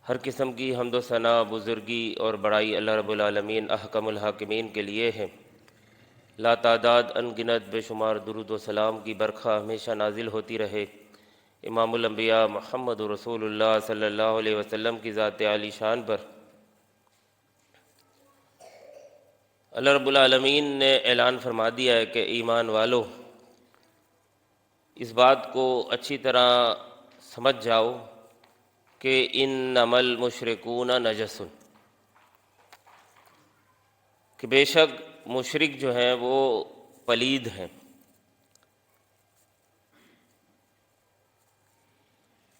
ہر قسم کی حمد و ثنا، بزرگی اور بڑائی اللہ رب العالمین احکم الحاکمین کے لیے ہے۔ لا تعداد ان گنت بے شمار درود و سلام کی برکھا ہمیشہ نازل ہوتی رہے امام الانبیاء محمد رسول اللہ صلی اللہ علیہ وسلم کی ذات عالی شان پر۔ اللہ رب العالمین نے اعلان فرما دیا ہے کہ ایمان والو، اس بات کو اچھی طرح سمجھ جاؤ کہ انما المشرکون نجس، کہ بے شک مشرک جو ہیں وہ پلید ہیں۔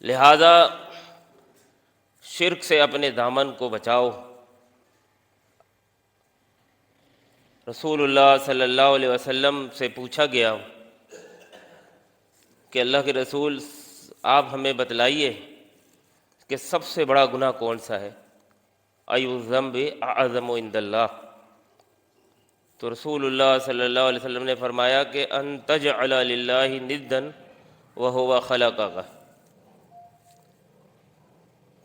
لہذا شرک سے اپنے دامن کو بچاؤ۔ رسول اللہ صلی اللہ علیہ وسلم سے پوچھا گیا کہ اللہ کے رسول، آپ ہمیں بتلائیے کہ سب سے بڑا گناہ کون سا ہے؟ ای الذنب اعظم عند اللہ۔ تو رسول اللہ صلی اللہ علیہ وسلم نے فرمایا کہ ان تجعل للہ ندا وہو خلقک،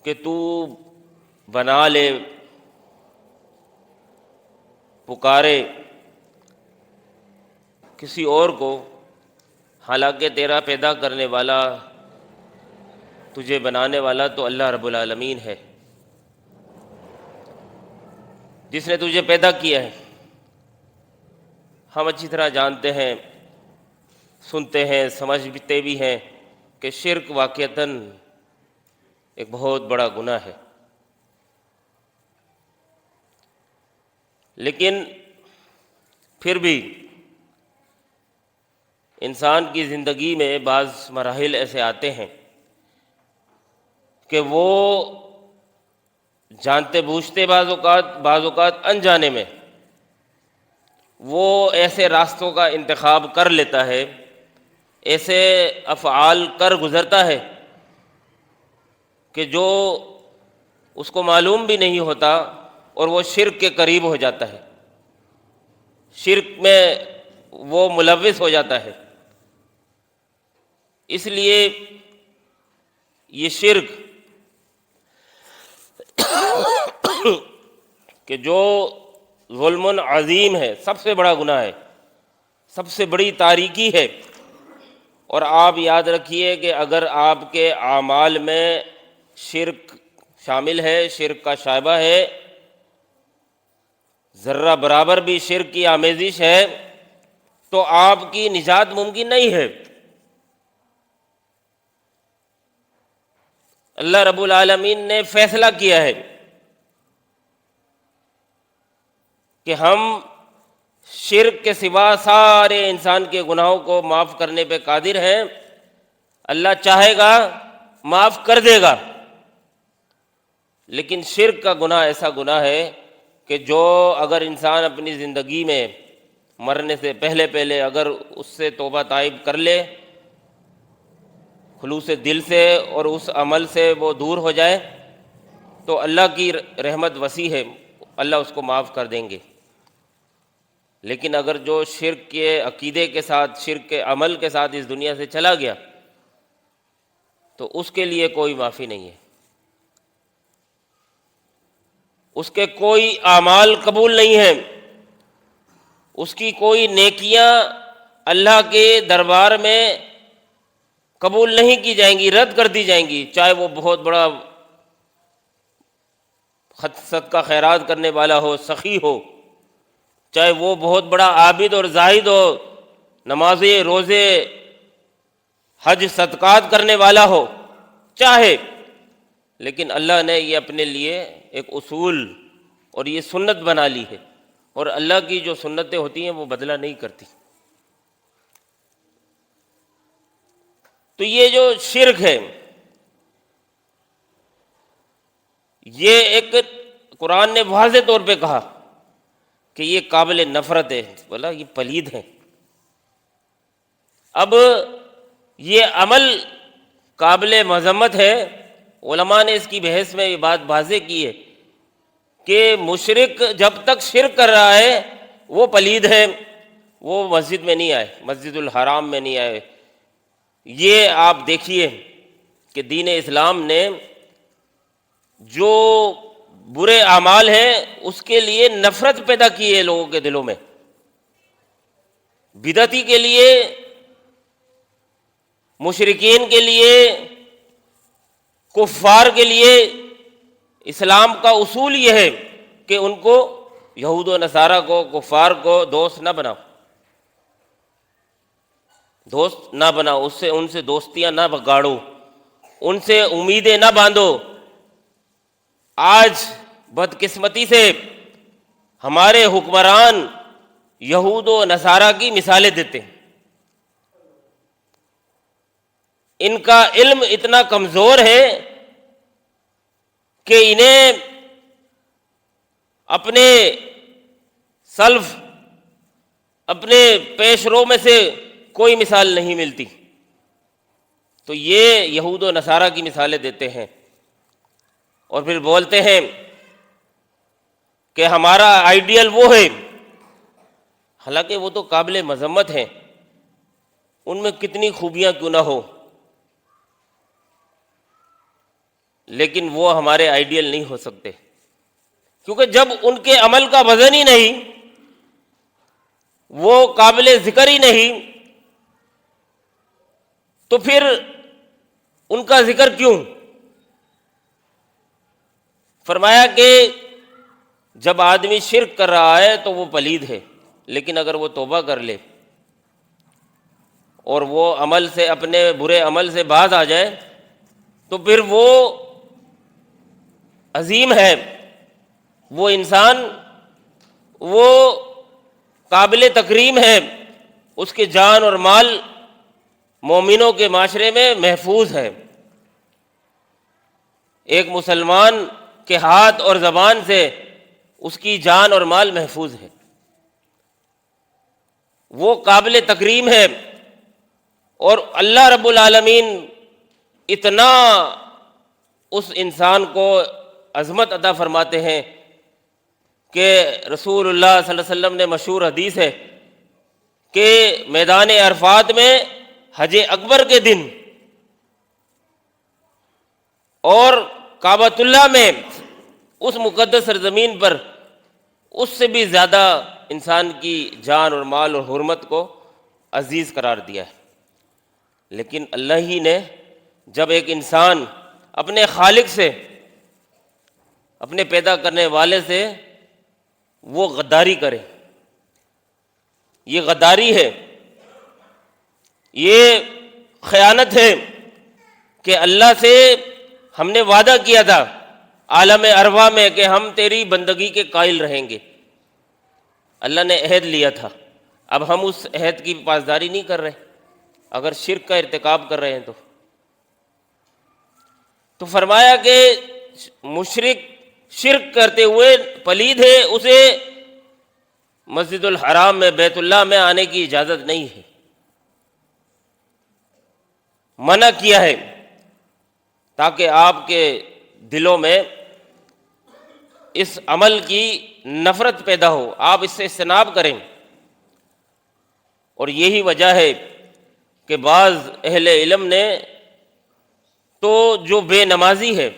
کہ تو بنا لے، پکارے کسی اور کو، حالانکہ تیرا پیدا کرنے والا، تجھے بنانے والا تو اللہ رب العالمین ہے، جس نے تجھے پیدا کیا ہے۔ ہم اچھی طرح جانتے ہیں، سنتے ہیں، سمجھتے بھی ہیں کہ شرک واقعتاً ایک بہت بڑا گناہ ہے، لیکن پھر بھی انسان کی زندگی میں بعض مراحل ایسے آتے ہیں کہ وہ جانتے بوجھتے بعض اوقات انجانے میں وہ ایسے راستوں کا انتخاب کر لیتا ہے، ایسے افعال کر گزرتا ہے کہ جو اس کو معلوم بھی نہیں ہوتا، اور وہ شرک کے قریب ہو جاتا ہے، شرک میں وہ ملوث ہو جاتا ہے۔ اس لیے یہ شرک کہ جو ظلم عظیم ہے، سب سے بڑا گناہ ہے، سب سے بڑی تاریکی ہے۔ اور آپ یاد رکھیے کہ اگر آپ کے اعمال میں شرک شامل ہے، شرک کا شائبہ ہے، ذرہ برابر بھی شرک کی آمیزش ہے، تو آپ کی نجات ممکن نہیں ہے۔ اللہ رب العالمین نے فیصلہ کیا ہے کہ ہم شرک کے سوا سارے انسان کے گناہوں کو معاف کرنے پہ قادر ہیں۔ اللہ چاہے گا معاف کر دے گا، لیکن شرک کا گناہ ایسا گناہ ہے کہ جو اگر انسان اپنی زندگی میں مرنے سے پہلے اگر اس سے توبہ طائب کر لے خلوص دل سے، اور اس عمل سے وہ دور ہو جائے، تو اللہ کی رحمت وسیع ہے، اللہ اس کو معاف کر دیں گے۔ لیکن اگر جو شرک کے عقیدے کے ساتھ، شرک کے عمل کے ساتھ اس دنیا سے چلا گیا، تو اس کے لیے کوئی معافی نہیں ہے، اس کے کوئی اعمال قبول نہیں ہیں، اس کی کوئی نیکیاں اللہ کے دربار میں قبول نہیں کی جائیں گی، رد کر دی جائیں گی، چاہے وہ بہت بڑا صدقہ خیرات کرنے والا ہو، سخی ہو، چاہے وہ بہت بڑا عابد اور زاہد ہو، نمازیں، روزے، حج، صدقات کرنے والا ہو، چاہے۔ لیکن اللہ نے یہ اپنے لیے ایک اصول اور یہ سنت بنا لی ہے، اور اللہ کی جو سنتیں ہوتی ہیں وہ بدلہ نہیں کرتی۔ تو یہ جو شرک ہے، یہ ایک قرآن نے واضح طور پہ کہا کہ یہ قابل نفرت ہے، بولا یہ پلید ہیں۔ اب یہ عمل قابل مذمت ہے۔ علماء نے اس کی بحث میں یہ بات واضح کی ہے کہ مشرک جب تک شرک کر رہا ہے وہ پلید ہے، وہ مسجد میں نہیں آئے، مسجد الحرام میں نہیں آئے۔ یہ آپ دیکھیے کہ دین اسلام نے جو برے اعمال ہیں اس کے لیے نفرت پیدا کی ہے لوگوں کے دلوں میں. بدعتی کے لیے، مشرکین کے لیے، کفار کے لیے اسلام کا اصول یہ ہے کہ ان کو، یہود و نصارہ کو، کفار کو دوست نہ بناؤ، دوست نہ بناؤ، ان سے دوستیاں نہ بگاڑو، ان سے امیدیں نہ باندھو. آج بدقسمتی سے ہمارے حکمران یہود و نصارہ کی مثالیں دیتے ہیں. ان کا علم اتنا کمزور ہے کہ انہیں اپنے سلف، اپنے پیش رو میں سے کوئی مثال نہیں ملتی. تو یہ یہود و نصارہ کی مثالیں دیتے ہیں اور پھر بولتے ہیں کہ ہمارا آئیڈیل وہ ہے. حالانکہ وہ تو قابل مذمت ہیں، ان میں کتنی خوبیاں کیوں نہ ہو، لیکن وہ ہمارے آئیڈیل نہیں ہو سکتے، کیونکہ جب ان کے عمل کا وزن ہی نہیں، وہ قابل ذکر ہی نہیں، تو پھر ان کا ذکر کیوں؟ فرمایا کہ جب آدمی شرک کر رہا ہے تو وہ پلید ہے، لیکن اگر وہ توبہ کر لے اور وہ عمل سے، اپنے برے عمل سے باز آ جائے، تو پھر وہ عظیم ہے، وہ انسان، وہ قابل تکریم ہے، اس کے جان اور مال مومنوں کے معاشرے میں محفوظ ہے. ایک مسلمان کے ہاتھ اور زبان سے اس کی جان اور مال محفوظ ہے، وہ قابل تکریم ہے. اور اللہ رب العالمین اتنا اس انسان کو عظمت عطا فرماتے ہیں کہ رسول اللہ صلی اللہ علیہ وسلم نے مشہور حدیث ہے کہ میدان عرفات میں حج اکبر کے دن اور کعبۃ اللہ میں، اس مقدس سرزمین پر، اس سے بھی زیادہ انسان کی جان اور مال اور حرمت کو عزیز قرار دیا ہے. لیکن اللہ ہی نے جب ایک انسان اپنے خالق سے، اپنے پیدا کرنے والے سے وہ غداری کرے، یہ غداری ہے، یہ خیانت ہے کہ اللہ سے ہم نے وعدہ کیا تھا عالم ارواح میں کہ ہم تیری بندگی کے قائل رہیں گے، اللہ نے عہد لیا تھا، اب ہم اس عہد کی پاسداری نہیں کر رہے، اگر شرک کا ارتکاب کر رہے ہیں تو فرمایا کہ مشرک شرک کرتے ہوئے پلید ہے، اسے مسجد الحرام میں، بیت اللہ میں آنے کی اجازت نہیں ہے، منع کیا ہے، تاکہ آپ کے دلوں میں اس عمل کی نفرت پیدا ہو، آپ اس سے اجتناب کریں. اور یہی وجہ ہے کہ بعض اہل علم نے تو جو بے نمازی ہے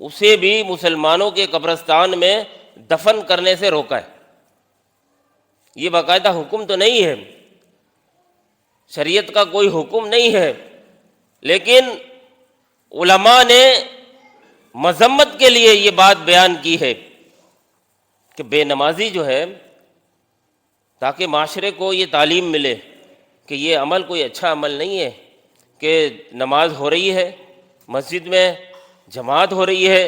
اسے بھی مسلمانوں کے قبرستان میں دفن کرنے سے روکا ہے. یہ باقاعدہ حکم تو نہیں ہے، شریعت کا کوئی حکم نہیں ہے، لیکن علماء نے مذمت کے لیے یہ بات بیان کی ہے کہ بے نمازی جو ہے، تاکہ معاشرے کو یہ تعلیم ملے کہ یہ عمل کوئی اچھا عمل نہیں ہے، کہ نماز ہو رہی ہے، مسجد میں جماعت ہو رہی ہے،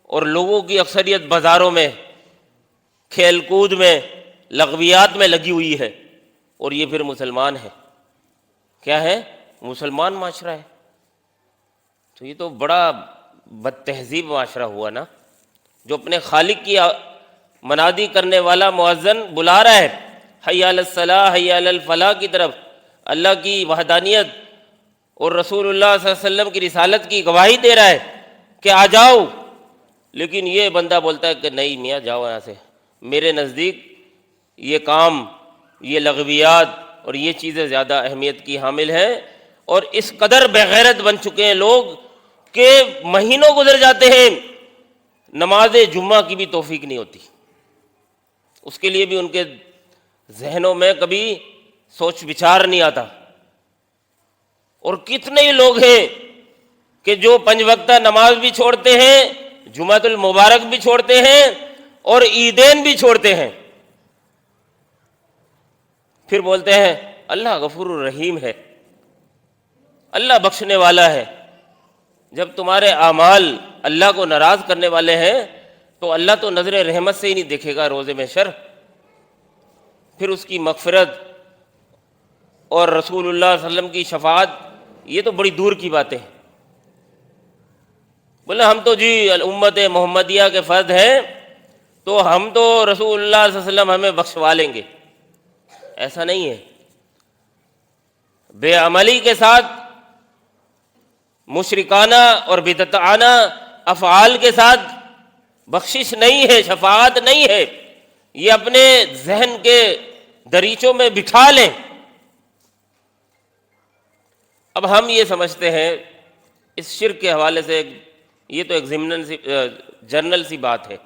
اور لوگوں کی اکثریت بازاروں میں، کھیل کود میں، لغویات میں لگی ہوئی ہے، اور یہ پھر مسلمان ہے. کیا ہے؟ مسلمان معاشرہ ہے. تو یہ تو بڑا بد تہذیب معاشرہ ہوا نا، جو اپنے خالق کی منادی کرنے والا مؤذن بلا رہا ہے حی علی الصلاح، حی علی الفلاح کی طرف، اللہ کی وحدانیت اور رسول اللہ صلی اللہ علیہ وسلم کی رسالت کی گواہی دے رہا ہے کہ آ جاؤ، لیکن یہ بندہ بولتا ہے کہ نہیں میاں جاؤ یہاں سے، میرے نزدیک یہ کام، یہ لغویات اور یہ چیزیں زیادہ اہمیت کی حامل ہیں. اور اس قدر بے غیرت بن چکے ہیں لوگ کہ مہینوں گزر جاتے ہیں، نماز جمعہ کی بھی توفیق نہیں ہوتی، اس کے لیے بھی ان کے ذہنوں میں کبھی سوچ بچار نہیں آتا۔ اور کتنے ہی لوگ ہیں کہ جو 5 وقتہ نماز بھی چھوڑتے ہیں، جمعۃ المبارک بھی چھوڑتے ہیں اور عیدین بھی چھوڑتے ہیں، پھر بولتے ہیں اللہ غفور الرحیم ہے، اللہ بخشنے والا ہے۔ جب تمہارے اعمال اللہ کو ناراض کرنے والے ہیں تو اللہ تو نظر رحمت سے ہی نہیں دیکھے گا روز محشر، پھر اس کی مغفرت اور رسول اللہ صلی اللہ علیہ وسلم کی شفاعت، یہ تو بڑی دور کی باتیں ہیں۔ بولے ہم تو جی امت محمدیہ کے فرد ہیں تو ہم تو رسول اللہ صلی اللہ علیہ وسلم ہمیں بخشوا لیں گے، ایسا نہیں ہے۔ بے عملی کے ساتھ، مشرکانہ اور بدعتانہ افعال کے ساتھ بخشش نہیں ہے، شفاعت نہیں ہے، یہ اپنے ذہن کے دریچوں میں بٹھا لیں۔ اب ہم یہ سمجھتے ہیں اس شرک کے حوالے سے، یہ تو ایک جنرل سی بات ہے،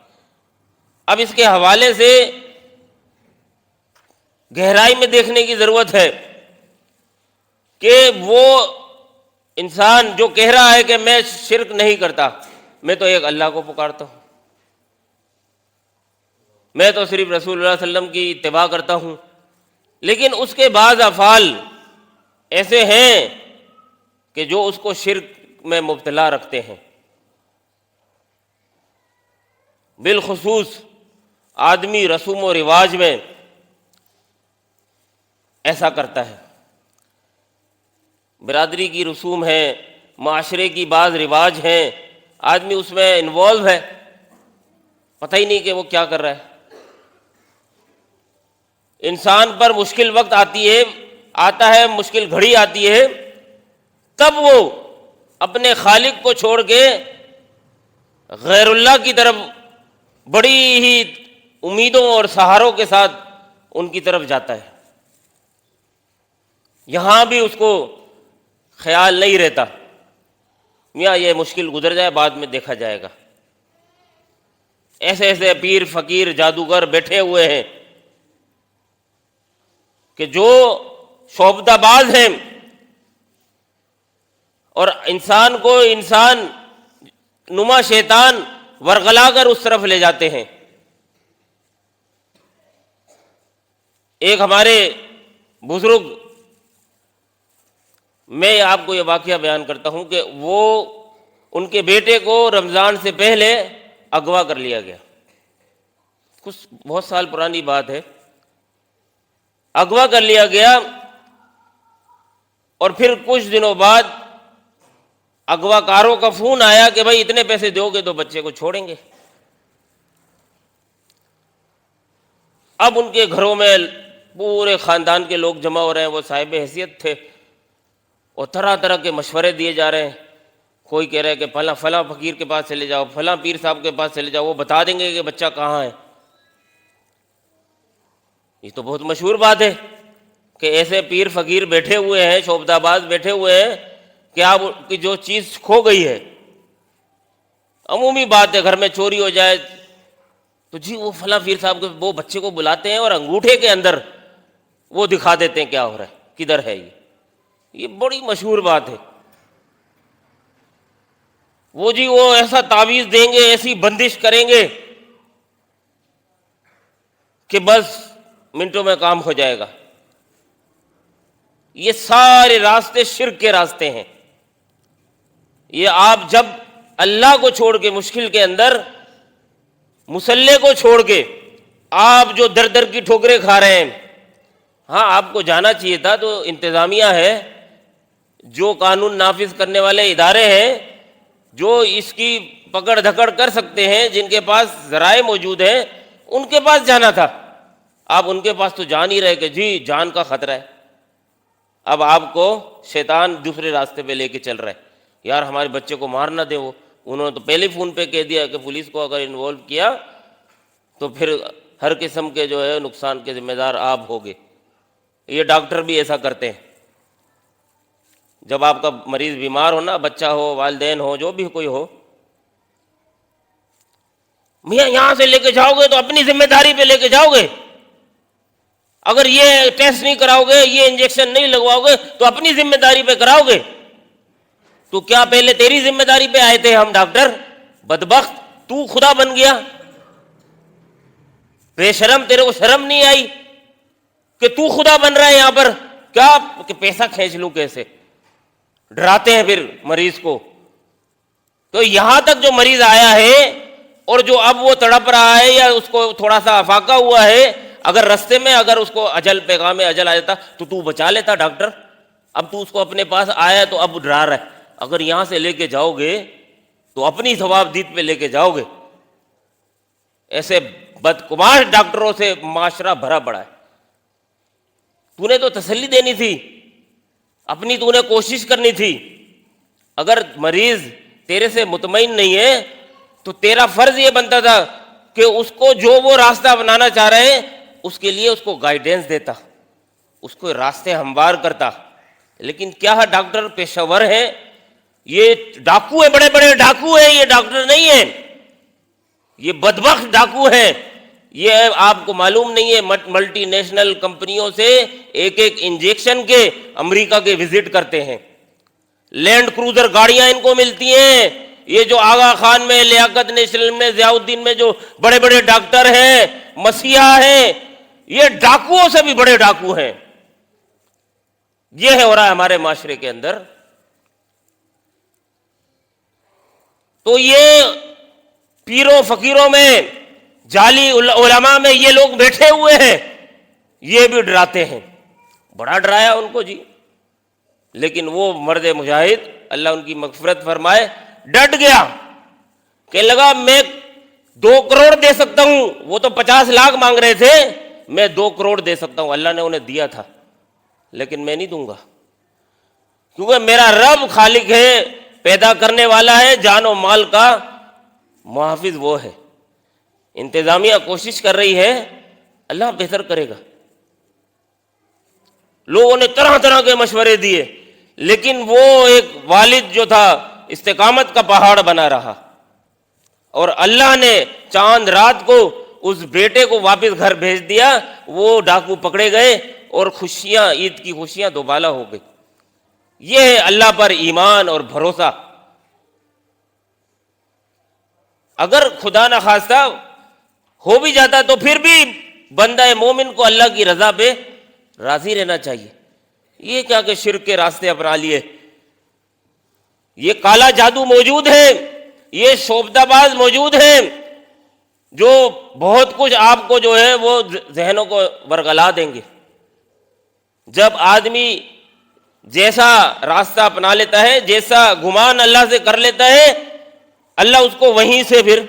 اب اس کے حوالے سے گہرائی میں دیکھنے کی ضرورت ہے کہ وہ انسان جو کہہ رہا ہے کہ میں شرک نہیں کرتا، میں تو ایک اللہ کو پکارتا ہوں، میں تو صرف رسول اللہ صلی اللہ علیہ وسلم کی اتباع کرتا ہوں، لیکن اس کے بعض افعال ایسے ہیں کہ جو اس کو شرک میں مبتلا رکھتے ہیں۔ بالخصوص آدمی رسوم و رواج میں ایسا کرتا ہے، برادری کی رسوم ہے، معاشرے کی بعض رواج ہیں، آدمی اس میں انوالو ہے، پتہ ہی نہیں کہ وہ کیا کر رہا ہے۔ انسان پر مشکل وقت آتا ہے، مشکل گھڑی آتی ہے، تب وہ اپنے خالق کو چھوڑ کے غیر اللہ کی طرف بڑی ہی امیدوں اور سہاروں کے ساتھ ان کی طرف جاتا ہے۔ یہاں بھی اس کو خیال نہیں رہتا میاں یہ مشکل گزر جائے، بعد میں دیکھا جائے گا۔ ایسے ایسے پیر فقیر جادوگر بیٹھے ہوئے ہیں کہ جو شعبدہ باز ہیں اور انسان کو انسان نما شیطان ورغلا کر اس طرف لے جاتے ہیں۔ ایک ہمارے بزرگ، میں آپ کو یہ واقعہ بیان کرتا ہوں کہ وہ ان کے بیٹے کو رمضان سے پہلے اغوا کر لیا گیا، کچھ بہت سال پرانی بات ہے، اغوا کر لیا گیا، اور پھر کچھ دنوں بعد اغوا کاروں کا فون آیا کہ بھائی اتنے پیسے دو گے تو بچے کو چھوڑیں گے۔ اب ان کے گھروں میں پورے خاندان کے لوگ جمع ہو رہے ہیں، وہ صاحب حیثیت تھے، اور طرح طرح کے مشورے دیے جا رہے ہیں۔ کوئی کہہ رہا ہے کہ فلاں فقیر کے پاس چلے جاؤ، فلاں پیر صاحب کے پاس چلے جاؤ، وہ بتا دیں گے کہ بچہ کہاں ہے۔ یہ تو بہت مشہور بات ہے کہ ایسے پیر فقیر بیٹھے ہوئے ہیں، شعبدہ باز بیٹھے ہوئے ہیں کہ آپ کی جو چیز کھو گئی ہے، عمومی بات ہے، گھر میں چوری ہو جائے تو جی وہ فلاں پیر صاحب کے وہ بچے کو بلاتے ہیں اور انگوٹھے کے اندر وہ دکھا دیتے ہیں کیا ہو رہا ہے، کدھر ہے یہ بڑی مشہور بات ہے۔ وہ جی وہ ایسا تعویذ دیں گے، ایسی بندش کریں گے کہ بس منٹوں میں کام ہو جائے گا۔ یہ سارے راستے شرک کے راستے ہیں۔ یہ آپ جب اللہ کو چھوڑ کے مشکل کے اندر، مسلح کو چھوڑ کے آپ جو در در کی ٹھوکریں کھا رہے ہیں، ہاں آپ کو جانا چاہیے تھا، تو انتظامیہ ہے، جو قانون نافذ کرنے والے ادارے ہیں، جو اس کی پکڑ دھکڑ کر سکتے ہیں، جن کے پاس ذرائع موجود ہیں، ان کے پاس جانا تھا۔ آپ ان کے پاس تو جا نہیں رہے کہ جی جان کا خطرہ ہے۔ اب آپ کو شیطان دوسرے راستے پہ لے کے چل رہا ہے، یار ہمارے بچے کو مار نہ دے، وہ انہوں نے تو پہلے فون پہ کہہ دیا کہ پولیس کو اگر انوالو کیا تو پھر ہر قسم کے جو ہے نقصان کے ذمہ دار آپ ہوگے۔ یہ ڈاکٹر بھی ایسا کرتے ہیں، جب آپ کا مریض بیمار ہو نا، بچہ ہو، والدین ہو، جو بھی کوئی ہو، میاں یہاں سے لے کے جاؤ گے تو اپنی ذمہ داری پہ لے کے جاؤ گے، اگر یہ ٹیسٹ نہیں کراؤ گے، یہ انجیکشن نہیں لگواؤ گے تو اپنی ذمہ داری پہ کراؤ گے، تو کیا پہلے تیری ذمہ داری پہ آئے تھے ہم ڈاکٹر؟ بدبخت، تو خدا بن گیا، بے شرم، تیرے کو شرم نہیں آئی کہ تو خدا بن رہا ہے یہاں پر؟ کیا کہ پیسہ کھینچ لوں کیسے؟ ڈراتے ہیں پھر مریض کو۔ تو یہاں تک جو مریض آیا ہے اور جو اب وہ تڑپ رہا ہے یا اس کو تھوڑا سا افاقہ ہوا ہے، اگر رستے میں اگر اس کو اجل، پیغام اجل آ جاتا تو بچا لیتا ڈاکٹر۔ اب تو اس کو اپنے پاس آیا تو اب ڈرا رہا ہے، اگر یہاں سے لے کے جاؤ گے تو اپنی ثواب دید پہ لے کے جاؤ گے۔ ایسے بدقماش ڈاکٹروں سے معاشرہ بھرا پڑا ہے۔ تو نے تو تسلی دینی تھی، اپنی تو نے کوشش کرنی تھی۔ اگر مریض تیرے سے مطمئن نہیں ہے تو تیرا فرض یہ بنتا تھا کہ اس کو جو وہ راستہ اپنانا چاہ رہے ہیں اس کے لیے اس کو گائیڈنس دیتا، اس کو راستے ہموار کرتا۔ لیکن کیا ہے، ڈاکٹر پیشہ ور ہے، یہ ڈاکو ہے، بڑے بڑے ڈاکو ہیں، یہ ڈاکٹر نہیں ہے، یہ بدبخت ڈاکو ہے۔ یہ آپ کو معلوم نہیں ہے، ملٹی نیشنل کمپنیوں سے ایک ایک انجیکشن کے امریکہ کے وزٹ کرتے ہیں، لینڈ کروزر گاڑیاں ان کو ملتی ہیں۔ یہ جو آغا خان میں، لیاقت نیشنل میں، ضیاء الدین میں جو بڑے بڑے ڈاکٹر ہیں، مسیحا ہیں، یہ ڈاکوؤں سے بھی بڑے ڈاکو ہیں۔ یہ ہو رہا ہے ہمارے معاشرے کے اندر۔ تو یہ پیروں فقیروں میں، جعلی علماء میں یہ لوگ بیٹھے ہوئے ہیں، یہ بھی ڈراتے ہیں۔ بڑا ڈرایا ان کو جی، لیکن وہ مرد مجاہد، اللہ ان کی مغفرت فرمائے، ڈٹ گیا، کہ لگا میں 2 کروڑ دے سکتا ہوں، وہ تو 50 لاکھ مانگ رہے تھے، میں 2 کروڑ دے سکتا ہوں، اللہ نے انہیں دیا تھا، لیکن میں نہیں دوں گا، کیونکہ میرا رب خالق ہے، پیدا کرنے والا ہے، جان و مال کا محافظ وہ ہے۔ انتظامیہ کوشش کر رہی ہے، اللہ بہتر کرے گا۔ لوگوں نے طرح طرح کے مشورے دیے، لیکن وہ ایک والد جو تھا استقامت کا پہاڑ بنا رہا، اور اللہ نے چاند رات کو اس بیٹے کو واپس گھر بھیج دیا، وہ ڈاکو پکڑے گئے اور خوشیاں، عید کی خوشیاں دوبالا ہو گئی۔ یہ ہے اللہ پر ایمان اور بھروسہ۔ اگر خدا نہ خواستہ ہو بھی جاتا تو پھر بھی بندہ مومن کو اللہ کی رضا پہ راضی رہنا چاہیے۔ یہ کیا کہ شرک کے راستے اپنا لیے، یہ کالا جادو موجود ہے، یہ شوبدہ باز موجود ہیں، جو بہت کچھ آپ کو جو ہے وہ ذہنوں کو ورگلا دیں گے۔ جب آدمی جیسا راستہ اپنا لیتا ہے، جیسا گمان اللہ سے کر لیتا ہے، اللہ اس کو وہیں سے پھر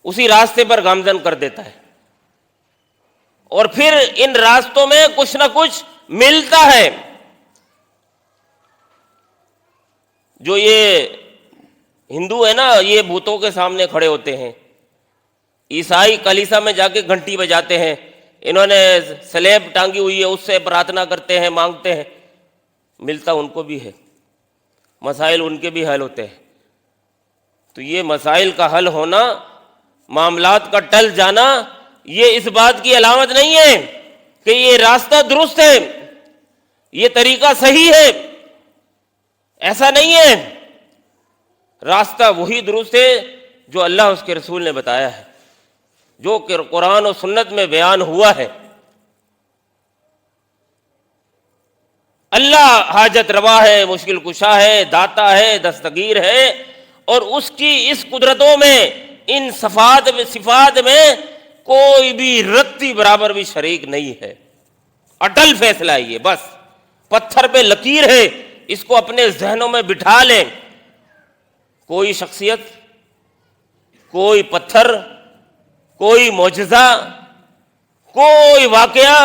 اسی راستے پر گامزن کر دیتا ہے، اور پھر ان راستوں میں کچھ نہ کچھ ملتا ہے۔ جو یہ ہندو ہے نا، یہ بتوں کے سامنے کھڑے ہوتے ہیں، عیسائی کلیسا میں جا کے گھنٹی بجاتے ہیں، انہوں نے سلیب ٹانگی ہوئی ہے، اس سے پرارتھنا کرتے ہیں، مانگتے ہیں، ملتا ان کو بھی ہے، مسائل ان کے بھی حل ہوتے ہیں۔ تو یہ مسائل کا حل ہونا، معاملات کا ٹل جانا، یہ اس بات کی علامت نہیں ہے کہ یہ راستہ درست ہے، یہ طریقہ صحیح ہے، ایسا نہیں ہے۔ راستہ وہی درست ہے جو اللہ اس کے رسول نے بتایا ہے، جو کہ قرآن و سنت میں بیان ہوا ہے۔ اللہ حاجت روا ہے، مشکل کشا ہے، داتا ہے، دستگیر ہے، اور اس کی اس قدرتوں میں، ان صفات میں کوئی بھی رتی برابر بھی شریک نہیں ہے۔ اٹل فیصلہ ہے یہ، بس پتھر پہ لکیر ہے، اس کو اپنے ذہنوں میں بٹھا لیں۔ کوئی شخصیت، کوئی پتھر، کوئی معجزہ، کوئی واقعہ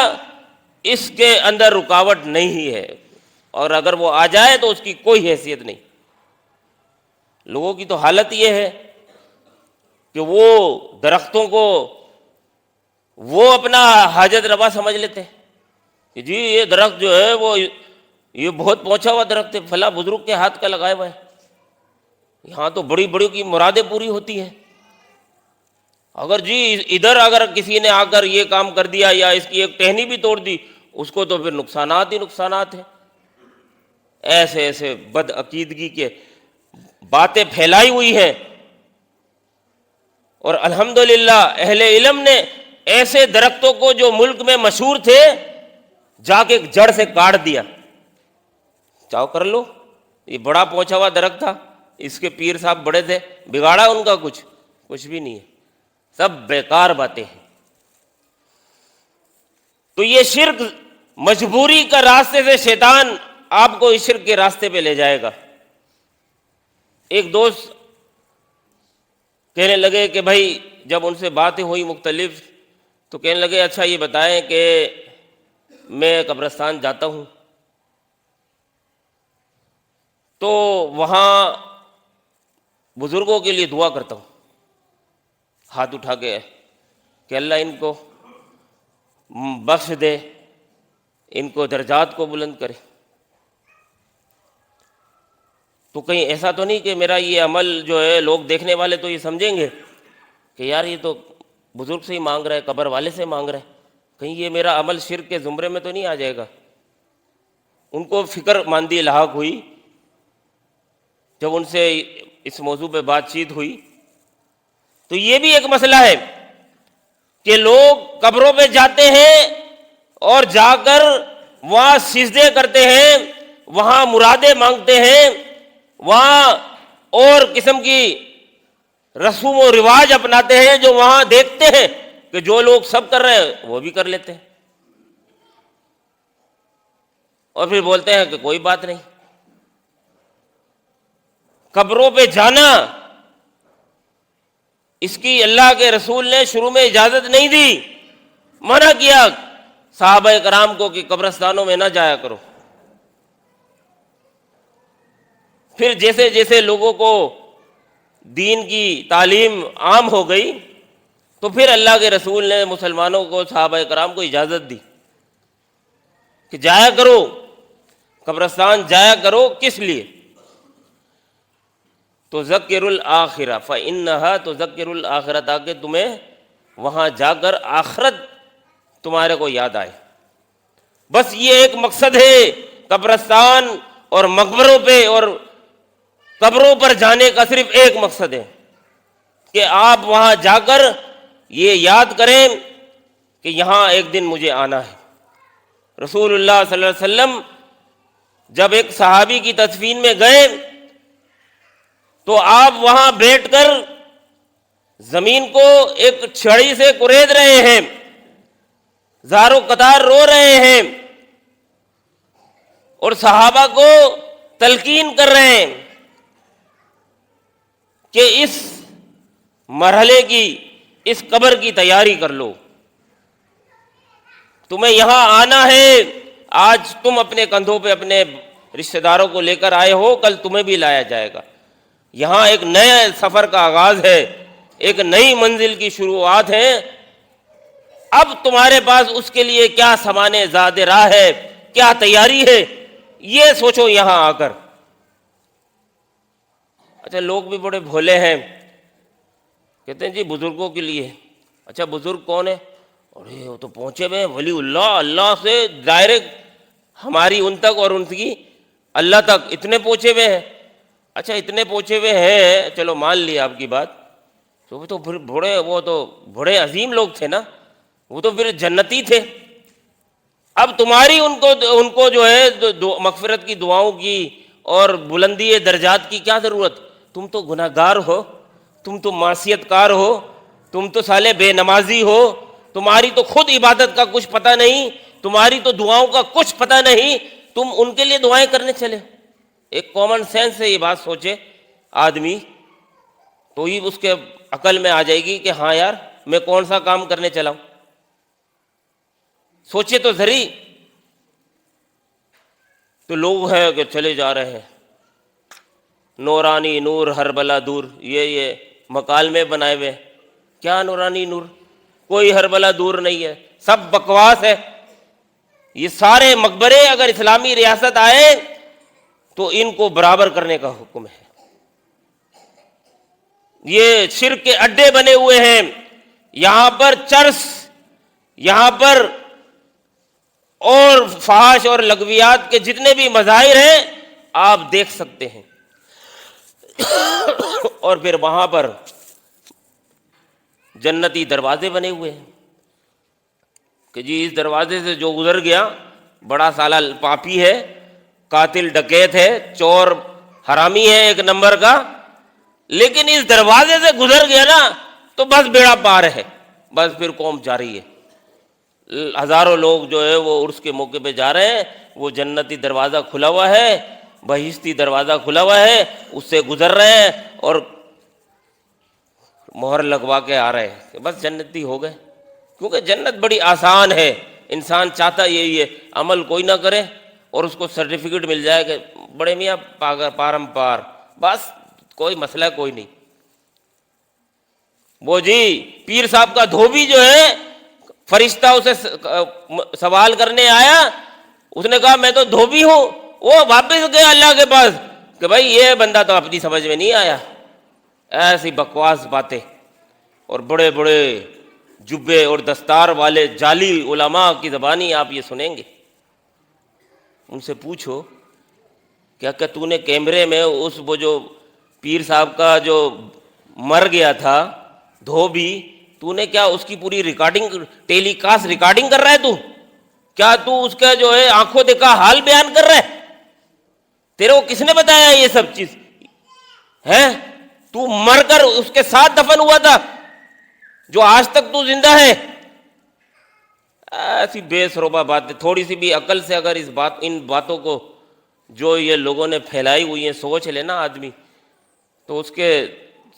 اس کے اندر رکاوٹ نہیں ہے، اور اگر وہ آ جائے تو اس کی کوئی حیثیت نہیں۔ لوگوں کی تو حالت یہ ہے کہ وہ درختوں کو وہ اپنا حاجت روا سمجھ لیتے ہیں کہ جی یہ درخت جو ہے وہ یہ بہت پہنچا ہوا درخت ہے، فلاں بزرگ کے ہاتھ کا لگایا ہوا ہے، یہاں تو بڑی بڑی کی مرادیں پوری ہوتی ہیں۔ اگر جی ادھر اگر کسی نے آ کر یہ کام کر دیا یا اس کی ایک ٹہنی بھی توڑ دی، اس کو تو پھر نقصانات ہی نقصانات ہیں۔ ایسے ایسے بد عقیدگی کے باتیں پھیلائی ہوئی ہیں، اور الحمدللہ اہل علم نے ایسے درختوں کو جو ملک میں مشہور تھے جا کے جڑ سے کاٹ دیا۔ چاہو کر لو، یہ بڑا پہنچا ہوا درخت تھا، اس کے پیر صاحب بڑے تھے، بگاڑا ان کا کچھ بھی نہیں ہے، سب بیکار باتیں ہیں۔ تو یہ شرک مجبوری کا راستے سے شیطان آپ کو اس شرک کے راستے پہ لے جائے گا۔ ایک دوست کہنے لگے کہ بھائی، جب ان سے باتیں ہوئی مختلف، تو کہنے لگے اچھا یہ بتائیں کہ میں قبرستان جاتا ہوں تو وہاں بزرگوں کے لیے دعا کرتا ہوں، ہاتھ اٹھا کے کہ اللہ ان کو بخش دے، ان کو درجات کو بلند کرے۔ تو کہیں ایسا تو نہیں کہ میرا یہ عمل جو ہے لوگ دیکھنے والے تو یہ سمجھیں گے کہ یار یہ تو بزرگ سے ہی مانگ رہا ہے، قبر والے سے مانگ رہا ہے، کہیں یہ میرا عمل شرک کے زمرے میں تو نہیں آ جائے گا۔ ان کو فکر ماندی لاحق ہوئی جب ان سے اس موضوع پہ بات چیت ہوئی۔ تو یہ بھی ایک مسئلہ ہے کہ لوگ قبروں پہ جاتے ہیں اور جا کر وہاں سجدے کرتے ہیں، وہاں مرادیں مانگتے ہیں، وہاں اور قسم کی رسوم و رواج اپناتے ہیں جو وہاں دیکھتے ہیں کہ جو لوگ سب کر رہے ہیں وہ بھی کر لیتے ہیں، اور پھر بولتے ہیں کہ کوئی بات نہیں۔ قبروں پہ جانا اس کی اللہ کے رسول نے شروع میں اجازت نہیں دی، منع کیا صحابہ کرام کو کہ قبرستانوں میں نہ جایا کرو۔ پھر جیسے جیسے لوگوں کو دین کی تعلیم عام ہو گئی تو پھر اللہ کے رسول نے مسلمانوں کو، صحابہ کرام کو اجازت دی کہ جایا کرو، قبرستان جایا کرو۔ کس لیے؟ تذکر الآخرہ، فإنہا تذکر الآخرہ، تاکہ تمہیں وہاں جا کر آخرت تمہارے کو یاد آئے۔ بس یہ ایک مقصد ہے قبرستان اور مقبروں پہ اور قبروں پر جانے کا، صرف ایک مقصد ہے کہ آپ وہاں جا کر یہ یاد کریں کہ یہاں ایک دن مجھے آنا ہے۔ رسول اللہ صلی اللہ علیہ وسلم جب ایک صحابی کی تدفین میں گئے تو آپ وہاں بیٹھ کر زمین کو ایک چھڑی سے کرید رہے ہیں، زاروں قطار رو رہے ہیں، اور صحابہ کو تلقین کر رہے ہیں کہ اس مرحلے کی، اس قبر کی تیاری کر لو، تمہیں یہاں آنا ہے، آج تم اپنے کندھوں پہ اپنے رشتہ داروں کو لے کر آئے ہو، کل تمہیں بھی لایا جائے گا۔ یہاں ایک نئے سفر کا آغاز ہے، ایک نئی منزل کی شروعات ہے۔ اب تمہارے پاس اس کے لیے کیا سامان زاد راہ ہے، کیا تیاری ہے، یہ سوچو یہاں آ کر۔ اچھا لوگ بھی بڑے بھولے ہیں، کہتے ہیں جی بزرگوں کے لیے۔ اچھا بزرگ کون ہے؟ ارے وہ تو پہنچے ہوئے ہیں ولی اللہ، اللہ سے ڈائریکٹ ہماری ان تک اور ان کی اللہ تک اتنے پہنچے ہوئے ہیں۔ اچھا اتنے پہنچے ہوئے ہیں، چلو مان لیا آپ کی بات، تو وہ تو پھر وہ تو بڑے عظیم لوگ تھے نا، وہ تو پھر جنتی تھے۔ اب تمہاری ان کو جو ہے مغفرت کی دعاؤں کی اور بلندی درجات کی کیا ضرورت؟ تم تو گناہ گار ہو، تم تو معصیت کار ہو، تم تو سالے بے نمازی ہو، تمہاری تو خود عبادت کا کچھ پتہ نہیں، تمہاری تو دعاؤں کا کچھ پتہ نہیں، تم ان کے لیے دعائیں کرنے چلے۔ ایک کامن سینس سے یہ بات سوچے آدمی تو ہی اس کے عقل میں آ جائے گی کہ ہاں یار میں کون سا کام کرنے چلا ہوں، سوچے تو ذری۔ تو لوگ ہیں کہ چلے جا رہے ہیں، نورانی نور ہر بلا دور، یہ مکالمے بنائے ہوئے۔ کیا نورانی نور؟ کوئی ہر بلا دور نہیں ہے، سب بکواس ہے۔ یہ سارے مقبرے اگر اسلامی ریاست آئے تو ان کو برابر کرنے کا حکم ہے۔ یہ شرک کے اڈے بنے ہوئے ہیں، یہاں پر چرس، یہاں پر اور فحش اور لغویات کے جتنے بھی مظاہر ہیں آپ دیکھ سکتے ہیں۔ اور پھر وہاں پر جنتی دروازے بنے ہوئے ہیں کہ جی اس دروازے سے جو گزر گیا بڑا سالہ پاپی ہے، قاتل ڈکیت ہے، چور حرامی ہے ایک نمبر کا، لیکن اس دروازے سے گزر گیا نا تو بس بیڑا پار ہے، بس پھر قوم جاری ہے۔ ہزاروں لوگ جو ہے وہ عرس کے موقع پہ جا رہے ہیں، وہ جنتی دروازہ کھلا ہوا ہے، بہشتی دروازہ کھلا ہوا ہے، اس سے گزر رہے ہیں اور مہر لگوا کے آ رہے ہیں کہ بس جنتی ہو گئے۔ کیونکہ جنت بڑی آسان ہے، انسان چاہتا یہی ہے عمل کوئی نہ کرے اور اس کو سرٹیفکیٹ مل جائے کہ بڑے میاں پارم پار، بس کوئی مسئلہ کوئی نہیں۔ وہ جی پیر صاحب کا دھوبی جو ہے، فرشتہ اسے سوال کرنے آیا، اس نے کہا میں تو دھوبی ہوں، وہ واپس گیا اللہ کے پاس کہ بھائی یہ بندہ تو اپنی سمجھ میں نہیں آیا۔ ایسی بکواس باتیں اور بڑے بڑے جبے اور دستار والے جعلی علماء کی زبانی آپ یہ سنیں گے۔ ان سے پوچھو کیا کہ تو نے کیمرے میں اس وہ جو پیر صاحب کا جو مر گیا تھا دھوبی، تو نے کیا اس کی پوری ریکارڈنگ ٹیلی کاسٹ ریکارڈنگ کر رہا ہے؟ تو کیا تو اس کا جو ہے آنکھوں دیکھا حال بیان کر رہا ہے؟ تیرے کو کس نے بتایا یہ سب چیز ہے؟ تو مر کر اس کے ساتھ دفن ہوا تھا جو آج تک تو زندہ ہے۔ ایسی بے سروبہ باتیں، تھوڑی سی بھی عقل سے اگر ان باتوں کو جو یہ لوگوں نے پھیلائی ہوئی ہیں سوچ لینا آدمی تو اس کے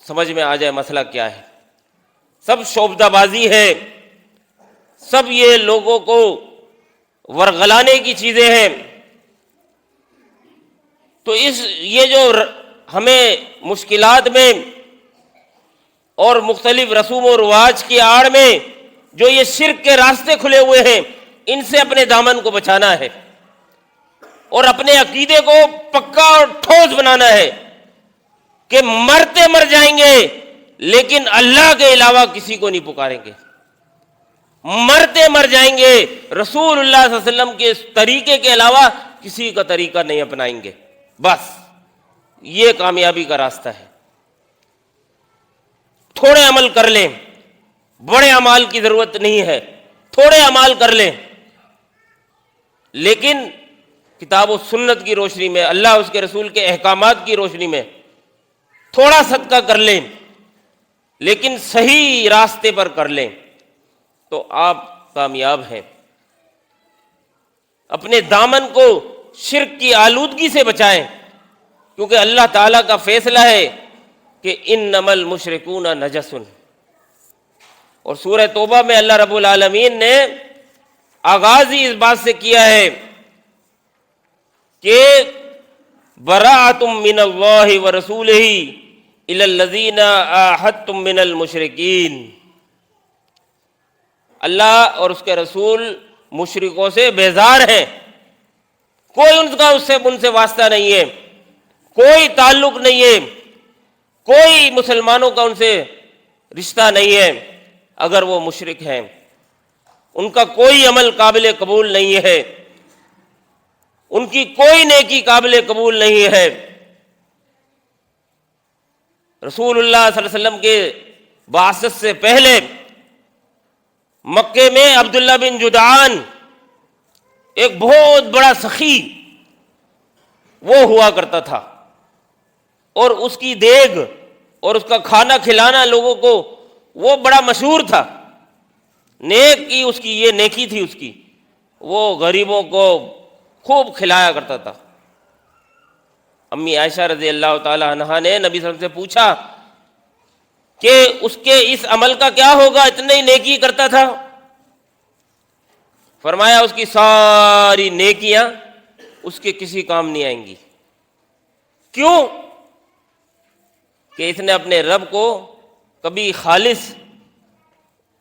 سمجھ میں آ جائے مسئلہ کیا ہے۔ سب شعبدہ بازی ہے، سب یہ لوگوں کو ورغلانے کی چیزیں ہیں۔ تو یہ جو ہمیں مشکلات میں اور مختلف رسوم و رواج کی آڑ میں جو یہ شرک کے راستے کھلے ہوئے ہیں، ان سے اپنے دامن کو بچانا ہے اور اپنے عقیدے کو پکا اور ٹھوس بنانا ہے کہ مرتے مر جائیں گے لیکن اللہ کے علاوہ کسی کو نہیں پکاریں گے، مرتے مر جائیں گے رسول اللہ صلی اللہ علیہ وسلم کے طریقے کے علاوہ کسی کا طریقہ نہیں اپنائیں گے۔ بس یہ کامیابی کا راستہ ہے۔ تھوڑے عمل کر لیں، بڑے اعمال کی ضرورت نہیں ہے، تھوڑے اعمال کر لیں، لیکن کتاب و سنت کی روشنی میں، اللہ اس کے رسول کے احکامات کی روشنی میں تھوڑا صدقہ کر لیں، لیکن صحیح راستے پر کر لیں تو آپ کامیاب ہیں۔ اپنے دامن کو شرک کی آلودگی سے بچائیں، کیونکہ اللہ تعالیٰ کا فیصلہ ہے کہ انما المشرکون نجس۔ اور سورہ توبہ میں اللہ رب العالمین نے آغاز ہی اس بات سے کیا ہے کہ براءۃ من اللہ ورسولہ الی الذین عاہدتم من المشرکین۔ اللہ اور اس کے رسول مشرکوں سے بیزار ہیں، کوئی ان سے واسطہ نہیں ہے، کوئی تعلق نہیں ہے، کوئی مسلمانوں کا ان سے رشتہ نہیں ہے اگر وہ مشرک ہیں، ان کا کوئی عمل قابل قبول نہیں ہے، ان کی کوئی نیکی قابل قبول نہیں ہے۔ رسول اللہ صلی اللہ علیہ وسلم کے بعثت سے پہلے مکے میں عبداللہ بن جدعان ایک بہت بڑا سخی وہ ہوا کرتا تھا، اور اس کی دیگ اور اس کا کھانا کھلانا لوگوں کو وہ بڑا مشہور تھا۔ نیک کی اس کی یہ نیکی تھی اس کی، وہ غریبوں کو خوب کھلایا کرتا تھا۔ امی عائشہ رضی اللہ تعالی عنہا نے نبی صلی اللہ علیہ وسلم سے پوچھا کہ اس کے اس عمل کا کیا ہوگا، اتنی نیکی کرتا تھا؟ فرمایا اس کی ساری نیکیاں اس کے کسی کام نہیں آئیں گی۔ کیوں؟ کہ اس نے اپنے رب کو کبھی خالص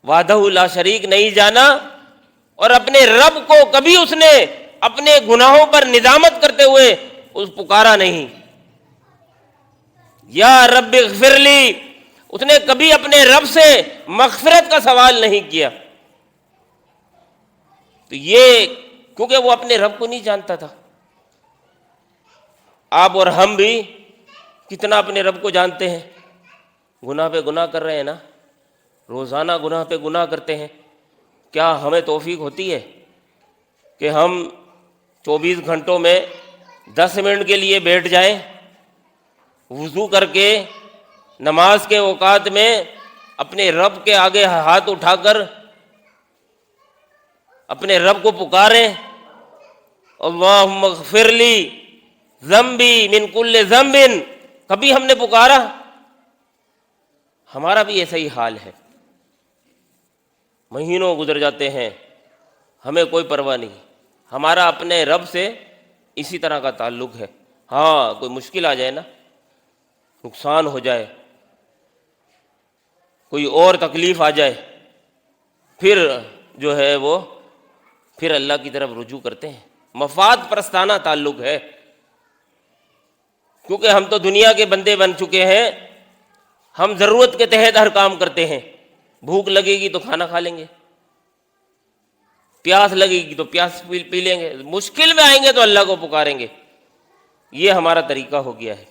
وحدہ لا شریک نہیں جانا، اور اپنے رب کو کبھی اس نے اپنے گناہوں پر ندامت کرتے ہوئے اس پکارا نہیں، یا رب اغفر لی، اس نے کبھی اپنے رب سے مغفرت کا سوال نہیں کیا۔ تو یہ کیونکہ وہ اپنے رب کو نہیں جانتا تھا۔ آپ اور ہم بھی کتنا اپنے رب کو جانتے ہیں؟ گناہ پہ گناہ کر رہے ہیں نا، روزانہ گناہ پہ گناہ کرتے ہیں۔ کیا ہمیں توفیق ہوتی ہے کہ ہم 24 گھنٹوں میں 10 منٹ کے لیے بیٹھ جائیں، وضو کر کے نماز کے اوقات میں اپنے رب کے آگے ہاتھ اٹھا کر اپنے رب کو پکاریں، اللہم اغفر لی ذنبی من کل ذنب؟ کبھی ہم نے پکارا؟ ہمارا بھی ایسا ہی حال ہے، مہینوں گزر جاتے ہیں، ہمیں کوئی پرواہ نہیں۔ ہمارا اپنے رب سے اسی طرح کا تعلق ہے۔ ہاں کوئی مشکل آ جائے نا، نقصان ہو جائے، کوئی اور تکلیف آ جائے، پھر جو ہے وہ پھر اللہ کی طرف رجوع کرتے ہیں۔ مفاد پرستانہ تعلق ہے، کیونکہ ہم تو دنیا کے بندے بن چکے ہیں، ہم ضرورت کے تحت ہر کام کرتے ہیں۔ بھوک لگے گی تو کھانا کھا لیں گے، پیاس لگے گی تو پیاس پی لیں گے، مشکل میں آئیں گے تو اللہ کو پکاریں گے۔ یہ ہمارا طریقہ ہو گیا ہے۔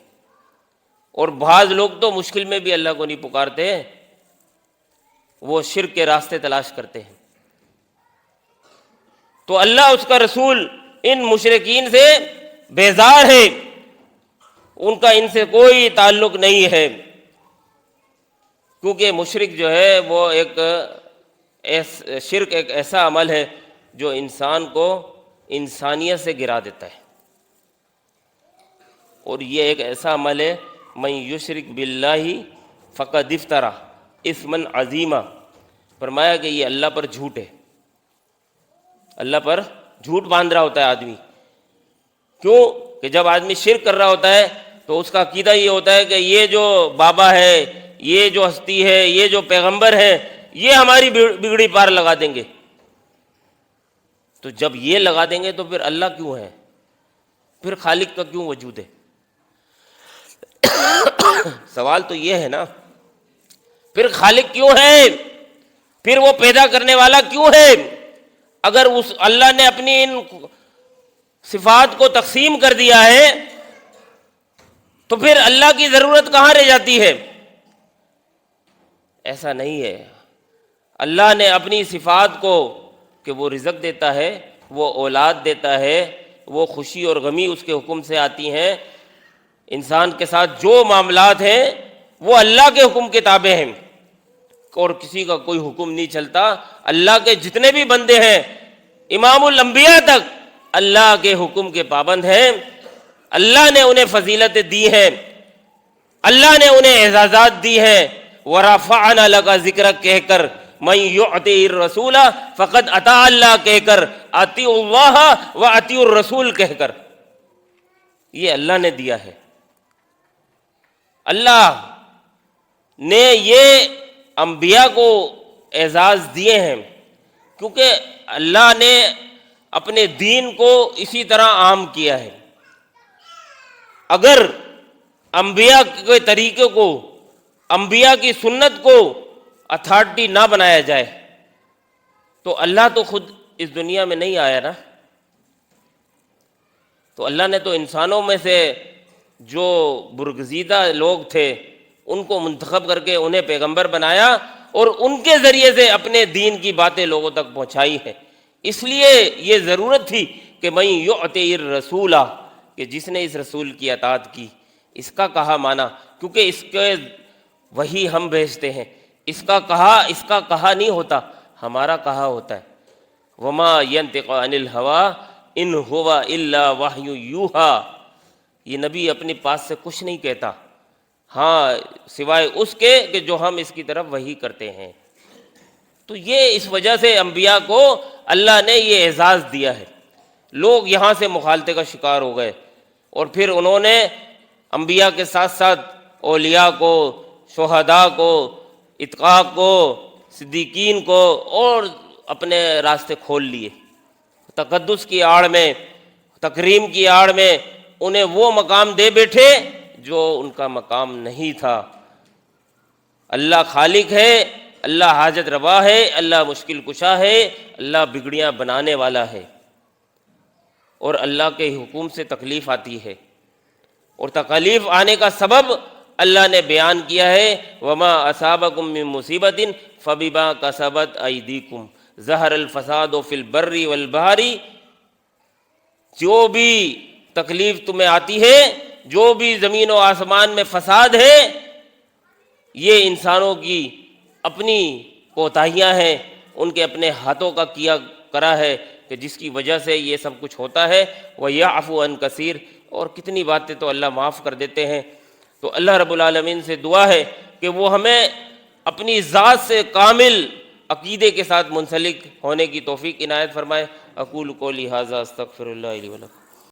اور بعض لوگ تو مشکل میں بھی اللہ کو نہیں پکارتے، وہ شرک کے راستے تلاش کرتے ہیں۔ تو اللہ اس کا رسول ان مشرکین سے بیزار ہے، ان کا ان سے کوئی تعلق نہیں ہے، کیونکہ مشرک جو ہے وہ شرک ایک ایسا عمل ہے جو انسان کو انسانیت سے گرا دیتا ہے، اور یہ ایک ایسا عمل ہے من یشرک باللہ فقد افترى اثما عظیما۔ فرمایا کہ یہ اللہ پر جھوٹ ہے، اللہ پر جھوٹ باندھ رہا ہوتا ہے آدمی۔ کیوں کہ جب آدمی شرک کر رہا ہوتا ہے تو اس کا عقیدہ یہ ہوتا ہے کہ یہ جو بابا ہے، یہ جو ہستی ہے، یہ جو پیغمبر ہے، یہ ہماری بگڑی پار لگا دیں گے۔ تو جب یہ لگا دیں گے تو پھر اللہ کیوں ہے؟ پھر خالق کا کیوں وجود ہے؟ سوال تو یہ ہے نا، پھر خالق کیوں ہے؟ پھر وہ پیدا کرنے والا کیوں ہے؟ اگر اس اللہ نے اپنی ان صفات کو تقسیم کر دیا ہے تو پھر اللہ کی ضرورت کہاں رہ جاتی ہے؟ ایسا نہیں ہے۔ اللہ نے اپنی صفات کو کہ وہ رزق دیتا ہے، وہ اولاد دیتا ہے، وہ خوشی اور غمی اس کے حکم سے آتی ہیں، انسان کے ساتھ جو معاملات ہیں وہ اللہ کے حکم کے تابع ہیں، اور کسی کا کوئی حکم نہیں چلتا۔ اللہ کے جتنے بھی بندے ہیں، امام الانبیاء تک اللہ کے حکم کے پابند ہیں۔ اللہ نے انہیں فضیلتیں دی ہیں، اللہ نے انہیں اعزازات دی ہیں۔ وَرَفَعْنَا لَكَ ذِكْرَكَ کہہ کر، مَن يُعْطِعِ الرَّسُولَ فَقَدْ أَطَاعَ اللَّهَ کہہ کر، أَطِیعُوا اللَّهَ وَأَطِیعُوا الرَّسُولَ کہہ کر، یہ اللہ نے دیا ہے۔ اللہ نے یہ انبیاء کو اعزاز دیے ہیں کیونکہ اللہ نے اپنے دین کو اسی طرح عام کیا ہے۔ اگر انبیاء کے طریقے کو، انبیاء کی سنت کو اتھارٹی نہ بنایا جائے تو اللہ تو خود اس دنیا میں نہیں آیا نا۔ تو اللہ نے تو انسانوں میں سے جو برگزیدہ لوگ تھے ان کو منتخب کر کے انہیں پیغمبر بنایا، اور ان کے ذریعے سے اپنے دین کی باتیں لوگوں تک پہنچائی ہیں۔ اس لیے یہ ضرورت تھی کہ من یعطع الرسول، کہ جس نے اس رسول کی اطاعت کی، اس کا کہا مانا، کیونکہ اس کے وہی ہم بھیجتے ہیں، اس کا کہا نہیں ہوتا، ہمارا کہا ہوتا ہے۔ وما ينطق عن الهوى ان هو الا وحی یوحى، یہ نبی اپنے پاس سے کچھ نہیں کہتا، ہاں سوائے اس کے کہ جو ہم اس کی طرف وحی کرتے ہیں۔ تو یہ اس وجہ سے انبیاء کو اللہ نے یہ اعزاز دیا ہے۔ لوگ یہاں سے مخالطے کا شکار ہو گئے، اور پھر انہوں نے انبیاء کے ساتھ ساتھ اولیاء کو، شہداء کو، اتقاء کو، صدیقین کو، اور اپنے راستے کھول لیے، تقدس کی آڑ میں، تکریم کی آڑ میں انہیں وہ مقام دے بیٹھے جو ان کا مقام نہیں تھا۔ اللہ خالق ہے، اللہ حاجت روا ہے، اللہ مشکل کشا ہے، اللہ بگڑیاں بنانے والا ہے، اور اللہ کے حکم سے تکلیف آتی ہے، اور تکلیف آنے کا سبب اللہ نے بیان کیا ہے، وما اصابکم من مصیبت فبما کسبت ایدیکم ظہر الفساد فی البر والبحر، جو بھی تکلیف تمہیں آتی ہے، جو بھی زمین و آسمان میں فساد ہے، یہ انسانوں کی اپنی کوتاہیاں ہیں، ان کے اپنے ہاتھوں کا کیا کرا ہے، کہ جس کی وجہ سے یہ سب کچھ ہوتا ہے۔ وَيَعْفُو عَنْ کثیر، اور کتنی باتیں تو اللہ معاف کر دیتے ہیں۔ تو اللہ رب العالمین سے دعا ہے کہ وہ ہمیں اپنی ذات سے کامل عقیدے کے ساتھ منسلک ہونے کی توفیق عنایت فرمائے۔ اقول قولی ھذا استغفر اللہ لی ولکم۔